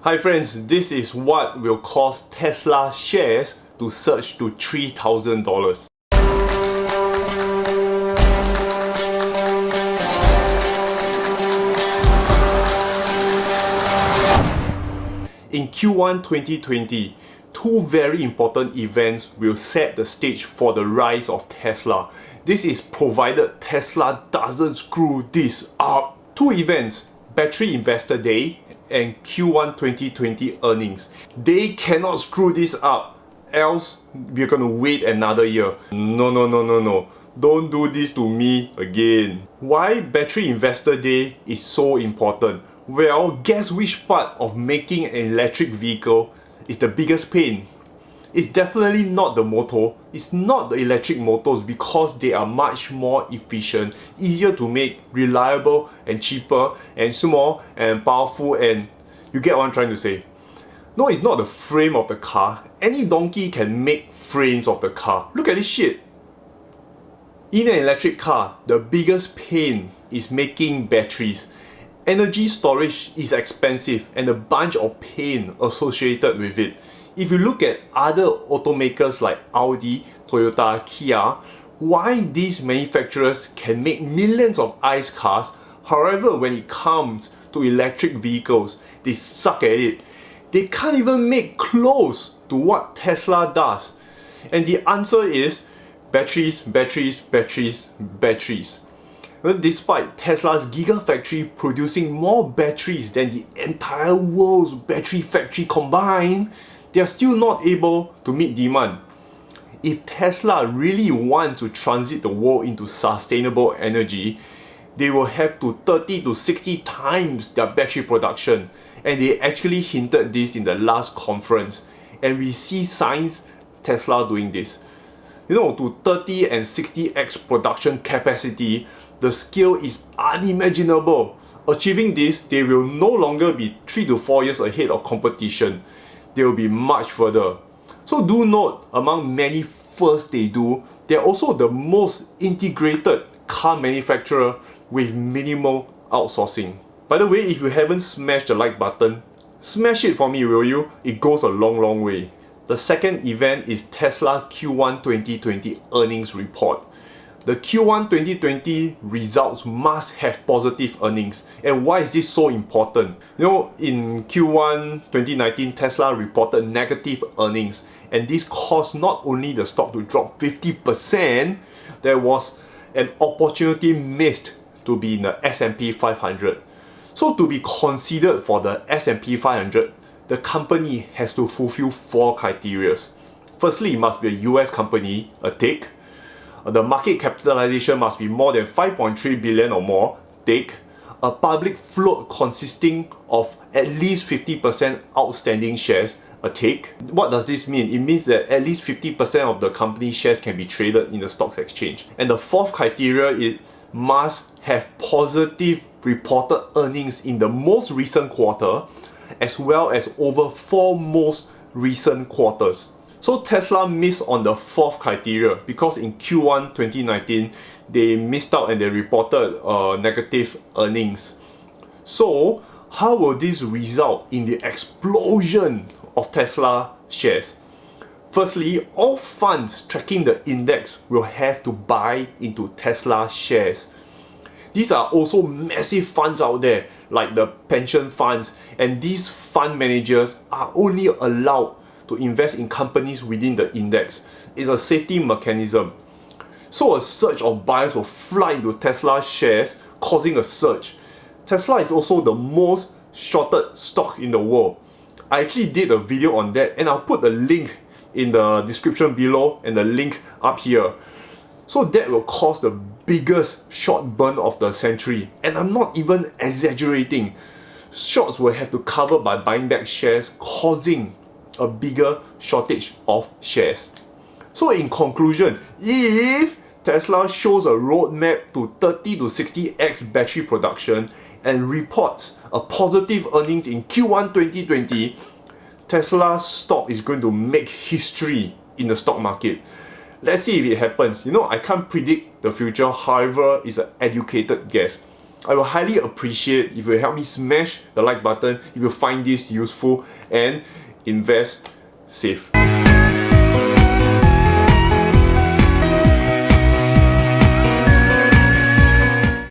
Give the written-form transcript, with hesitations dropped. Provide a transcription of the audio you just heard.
Hi friends, this is what will cause Tesla shares to surge to $3,000. In Q1 2020, two very important events will set the stage for the rise of Tesla. This is provided Tesla doesn't screw this up. Two events, Battery Investor Day and Q1 2020 earnings. They cannot screw this up, else we're gonna wait another year. No. Don't do this to me again. Why Battery Investor Day is so important? Well, guess which part of making an electric vehicle is the biggest pain? It's definitely not the motor, it's not the electric motors because they are much more efficient, easier to make, reliable and cheaper and small and powerful, and you get what I'm trying to say. No, it's not the frame of the car. Any donkey can make frames of the car. Look at this shit. In an electric car, the biggest pain is making batteries. Energy storage is expensive and a bunch of pain associated with it. If you look at other automakers like Audi, Toyota, Kia, why these manufacturers can make millions of ICE cars, however when it comes to electric vehicles, they suck at it. They can't even make close to what Tesla does. And the answer is batteries. Despite Tesla's gigafactory producing more batteries than the entire world's battery factory combined, they are still not able to meet demand. If Tesla really wants to transit the world into sustainable energy, they will have to 30 to 60 times their battery production, and they actually hinted this in the last conference, and we see signs Tesla doing this. To 30 and 60x production capacity, the scale is unimaginable. Achieving this, they will no longer be 3 to 4 years ahead of competition. They will be much further. So do note, among many firsts they do, they are also the most integrated car manufacturer with minimal outsourcing. By the way, if you haven't smashed the like button, smash it for me, will you? It goes a long way. The second event is Tesla Q1 2020 earnings report. The Q1 2020 results must have positive earnings. And why is this so important? In Q1 2019, Tesla reported negative earnings, and this caused not only the stock to drop 50%, there was an opportunity missed to be in the S&P 500. So to be considered for the S&P 500, the company has to fulfill 4 criteria. Firstly, it must be a US company, a tick. The market capitalization must be more than 5.3 billion or more, tick. A public float consisting of at least 50% outstanding shares, a tick. What does this mean? It means that at least 50% of the company's shares can be traded in the stock exchange. And the fourth criteria is must have positive reported earnings in the most recent quarter, as well as over 4 most recent quarters. So Tesla missed on the fourth criteria because in Q1 2019 they missed out and they reported negative earnings. So how will this result in the explosion of Tesla shares? Firstly, all funds tracking the index will have to buy into Tesla shares. These are also massive funds out there like the pension funds, and these fund managers are only allowed to invest in companies within the index. It's a safety mechanism. So a surge of buyers will fly into Tesla shares, causing a surge. Tesla is also the most shorted stock in the world. I actually did a video on that, and I'll put the link in the description below and the link up here. So that will cause the biggest short burn of the century, and I'm not even exaggerating. Shorts will have to cover by buying back shares, causing a bigger shortage of shares. So in conclusion, if Tesla shows a roadmap to 30 to 60x battery production and reports a positive earnings in Q1 2020, Tesla's stock is going to make history in the stock market. Let's see if it happens. I can't predict the future, however, it's an educated guess. I will highly appreciate if you help me smash the like button if you find this useful, and invest safe.